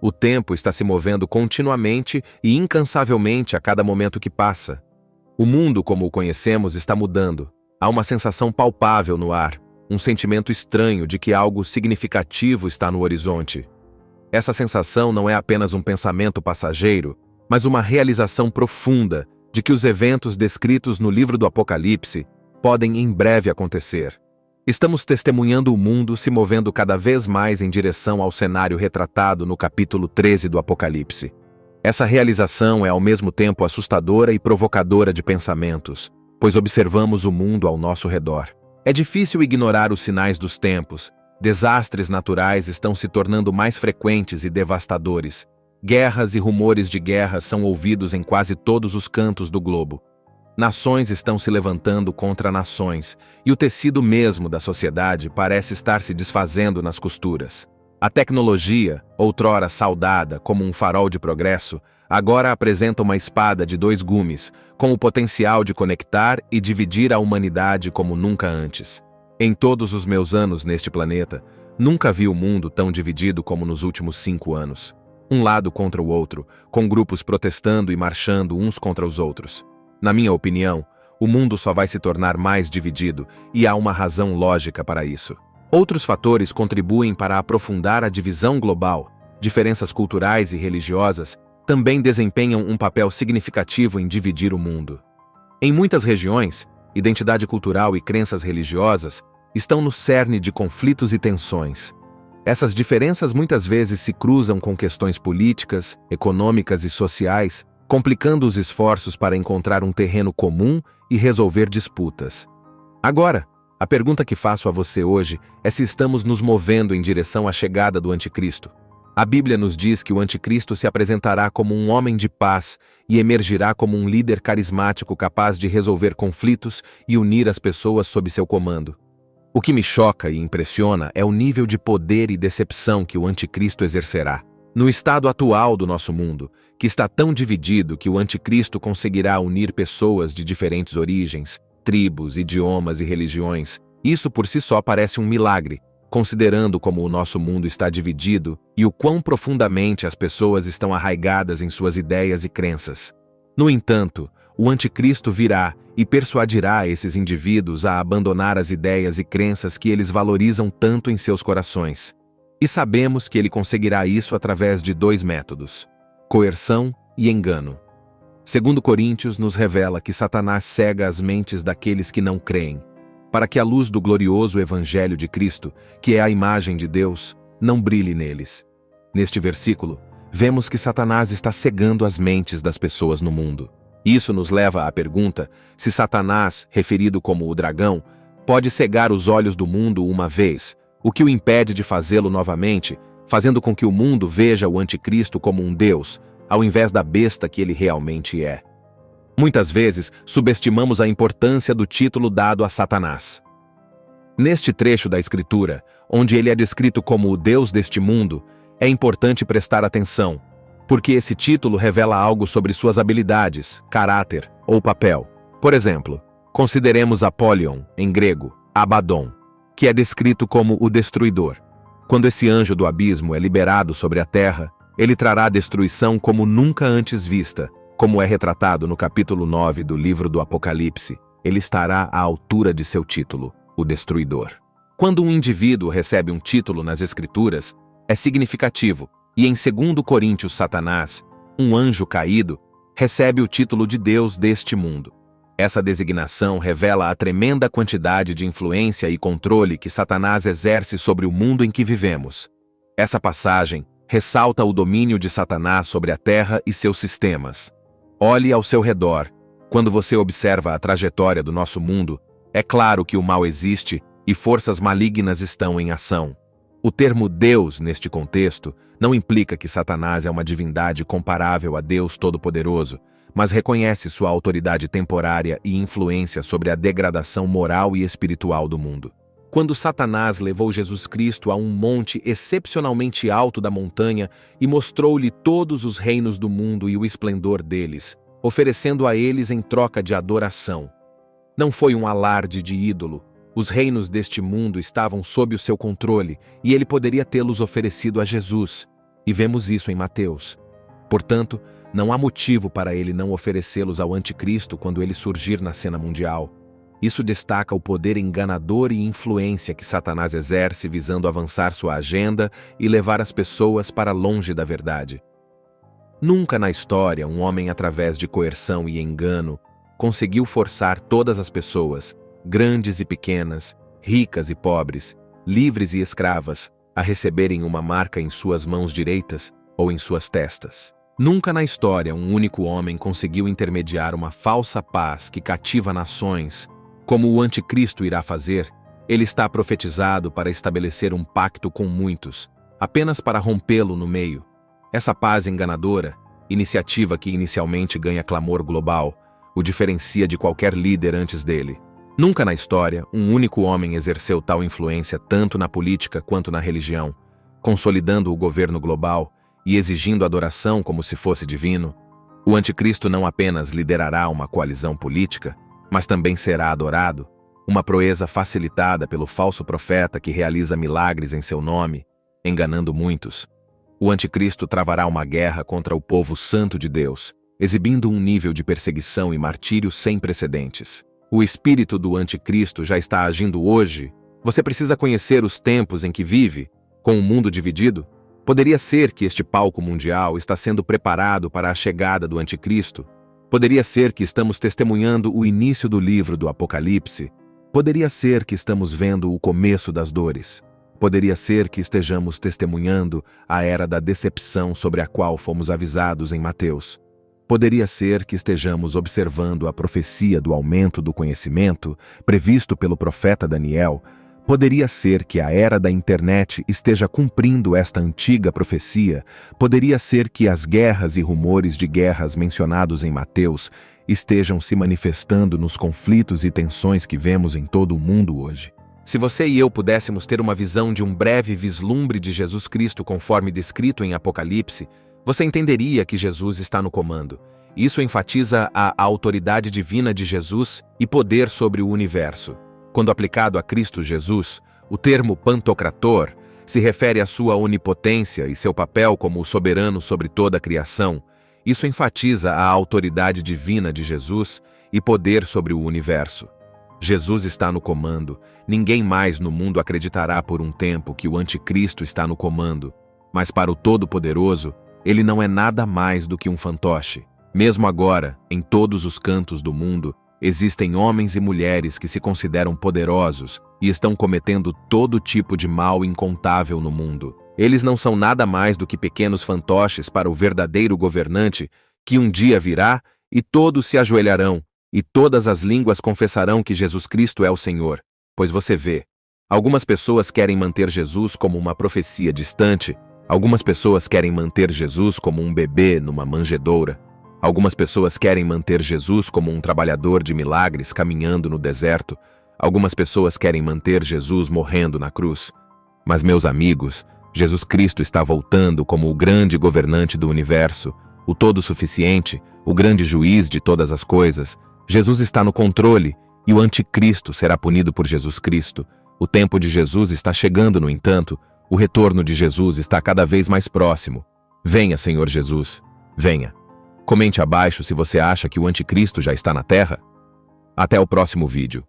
O tempo está se movendo continuamente e incansavelmente a cada momento que passa. O mundo, como o conhecemos, está mudando. Há uma sensação palpável no ar, um sentimento estranho de que algo significativo está no horizonte. Essa sensação não é apenas um pensamento passageiro, mas uma realização profunda de que os eventos descritos no livro do Apocalipse podem em breve acontecer. Estamos testemunhando o mundo se movendo cada vez mais em direção ao cenário retratado no capítulo 13 do Apocalipse. Essa realização é ao mesmo tempo assustadora e provocadora de pensamentos, pois observamos o mundo ao nosso redor. É difícil ignorar os sinais dos tempos. Desastres naturais estão se tornando mais frequentes e devastadores. Guerras e rumores de guerra são ouvidos em quase todos os cantos do globo. Nações estão se levantando contra nações, e o tecido mesmo da sociedade parece estar se desfazendo nas costuras. A tecnologia, outrora saudada como um farol de progresso, agora apresenta uma espada de dois gumes, com o potencial de conectar e dividir a humanidade como nunca antes. Em todos os meus anos neste planeta, nunca vi o mundo tão dividido como nos últimos 5 anos. Um lado contra o outro, com grupos protestando e marchando uns contra os outros. Na minha opinião, o mundo só vai se tornar mais dividido, e há uma razão lógica para isso. Outros fatores contribuem para aprofundar a divisão global. Diferenças culturais e religiosas também desempenham um papel significativo em dividir o mundo. Em muitas regiões, identidade cultural e crenças religiosas estão no cerne de conflitos e tensões. Essas diferenças muitas vezes se cruzam com questões políticas, econômicas e sociais, complicando os esforços para encontrar um terreno comum e resolver disputas. Agora, a pergunta que faço a você hoje é se estamos nos movendo em direção à chegada do Anticristo. A Bíblia nos diz que o Anticristo se apresentará como um homem de paz e emergirá como um líder carismático capaz de resolver conflitos e unir as pessoas sob seu comando. O que me choca e impressiona é o nível de poder e decepção que o Anticristo exercerá. No estado atual do nosso mundo, que está tão dividido que o Anticristo conseguirá unir pessoas de diferentes origens, tribos, idiomas e religiões, isso por si só parece um milagre, considerando como o nosso mundo está dividido e o quão profundamente as pessoas estão arraigadas em suas ideias e crenças. No entanto, o Anticristo virá e persuadirá esses indivíduos a abandonar as ideias e crenças que eles valorizam tanto em seus corações. E sabemos que ele conseguirá isso através de 2 métodos: coerção e engano. 2 Coríntios nos revela que Satanás cega as mentes daqueles que não creem, para que a luz do glorioso Evangelho de Cristo, que é a imagem de Deus, não brilhe neles. Neste versículo, vemos que Satanás está cegando as mentes das pessoas no mundo. Isso nos leva à pergunta se Satanás, referido como o dragão, pode cegar os olhos do mundo uma vez, o que o impede de fazê-lo novamente, fazendo com que o mundo veja o Anticristo como um Deus, ao invés da besta que ele realmente é. Muitas vezes, subestimamos a importância do título dado a Satanás. Neste trecho da Escritura, onde ele é descrito como o Deus deste mundo, é importante prestar atenção, porque esse título revela algo sobre suas habilidades, caráter ou papel. Por exemplo, consideremos Apollyon, em grego, Abaddon, que é descrito como o destruidor. Quando esse anjo do abismo é liberado sobre a terra, ele trará destruição como nunca antes vista, como é retratado no capítulo 9 do livro do Apocalipse. Ele estará à altura de seu título, o destruidor. Quando um indivíduo recebe um título nas Escrituras, é significativo, e em 2 Coríntios, Satanás, um anjo caído, recebe o título de Deus deste mundo. Essa designação revela a tremenda quantidade de influência e controle que Satanás exerce sobre o mundo em que vivemos. Essa passagem ressalta o domínio de Satanás sobre a terra e seus sistemas. Olhe ao seu redor. Quando você observa a trajetória do nosso mundo, é claro que o mal existe e forças malignas estão em ação. O termo Deus, neste contexto, não implica que Satanás é uma divindade comparável a Deus Todo-Poderoso, mas reconhece sua autoridade temporária e influência sobre a degradação moral e espiritual do mundo. Quando Satanás levou Jesus Cristo a um monte excepcionalmente alto da montanha e mostrou-lhe todos os reinos do mundo e o esplendor deles, oferecendo a eles em troca de adoração. Não foi um alarde de ídolo. Os reinos deste mundo estavam sob o seu controle e ele poderia tê-los oferecido a Jesus. e vemos isso em Mateus. Portanto, não há motivo para ele não oferecê-los ao anticristo quando ele surgir na cena mundial. Isso destaca o poder enganador e influência que Satanás exerce visando avançar sua agenda e levar as pessoas para longe da verdade. Nunca na história um homem, através de coerção e engano, conseguiu forçar todas as pessoas, grandes e pequenas, ricas e pobres, livres e escravas, a receberem uma marca em suas mãos direitas ou em suas testas. Nunca na história um único homem conseguiu intermediar uma falsa paz que cativa nações, como o anticristo irá fazer. Ele está profetizado para estabelecer um pacto com muitos, apenas para rompê-lo no meio. Essa paz enganadora, iniciativa que inicialmente ganha clamor global, o diferencia de qualquer líder antes dele. Nunca na história um único homem exerceu tal influência tanto na política quanto na religião, consolidando o governo global e exigindo adoração como se fosse divino. O anticristo não apenas liderará uma coalizão política, mas também será adorado, uma proeza facilitada pelo falso profeta que realiza milagres em seu nome, enganando muitos. O anticristo travará uma guerra contra o povo santo de Deus, exibindo um nível de perseguição e martírio sem precedentes. O espírito do anticristo já está agindo hoje. Você precisa conhecer os tempos em que vive, com o mundo dividido. Poderia ser que este palco mundial está sendo preparado para a chegada do anticristo. Poderia ser que estamos testemunhando o início do livro do Apocalipse. Poderia ser que estamos vendo o começo das dores. Poderia ser que estejamos testemunhando a era da decepção sobre a qual fomos avisados em Mateus. Poderia ser que estejamos observando a profecia do aumento do conhecimento previsto pelo profeta Daniel. Poderia ser que a era da internet esteja cumprindo esta antiga profecia. Poderia ser que as guerras e rumores de guerras mencionados em Mateus estejam se manifestando nos conflitos e tensões que vemos em todo o mundo hoje. Se você e eu pudéssemos ter uma visão de um breve vislumbre de Jesus Cristo conforme descrito em Apocalipse, você entenderia que Jesus está no comando. Isso enfatiza a autoridade divina de Jesus e poder sobre o universo. Quando aplicado a Cristo Jesus, o termo Pantocrator se refere à sua onipotência e seu papel como o soberano sobre toda a criação. Isso enfatiza a autoridade divina de Jesus e poder sobre o universo. Jesus está no comando. Ninguém mais no mundo acreditará por um tempo que o anticristo está no comando. Mas para o Todo-Poderoso, ele não é nada mais do que um fantoche. Mesmo agora, em todos os cantos do mundo, existem homens e mulheres que se consideram poderosos e estão cometendo todo tipo de mal incontável no mundo. Eles não são nada mais do que pequenos fantoches para o verdadeiro governante que um dia virá e todos se ajoelharão e todas as línguas confessarão que Jesus Cristo é o Senhor. Pois você vê, algumas pessoas querem manter Jesus como uma profecia distante, algumas pessoas querem manter Jesus como um bebê numa manjedoura. Algumas pessoas querem manter Jesus como um trabalhador de milagres caminhando no deserto. Algumas pessoas querem manter Jesus morrendo na cruz. Mas, meus amigos, Jesus Cristo está voltando como o grande governante do universo, o todo-suficiente, o grande juiz de todas as coisas. Jesus está no controle e o anticristo será punido por Jesus Cristo. O tempo de Jesus está chegando, no entanto. O retorno de Jesus está cada vez mais próximo. Venha, Senhor Jesus, venha. Comente abaixo se você acha que o anticristo já está na Terra. Até o próximo vídeo.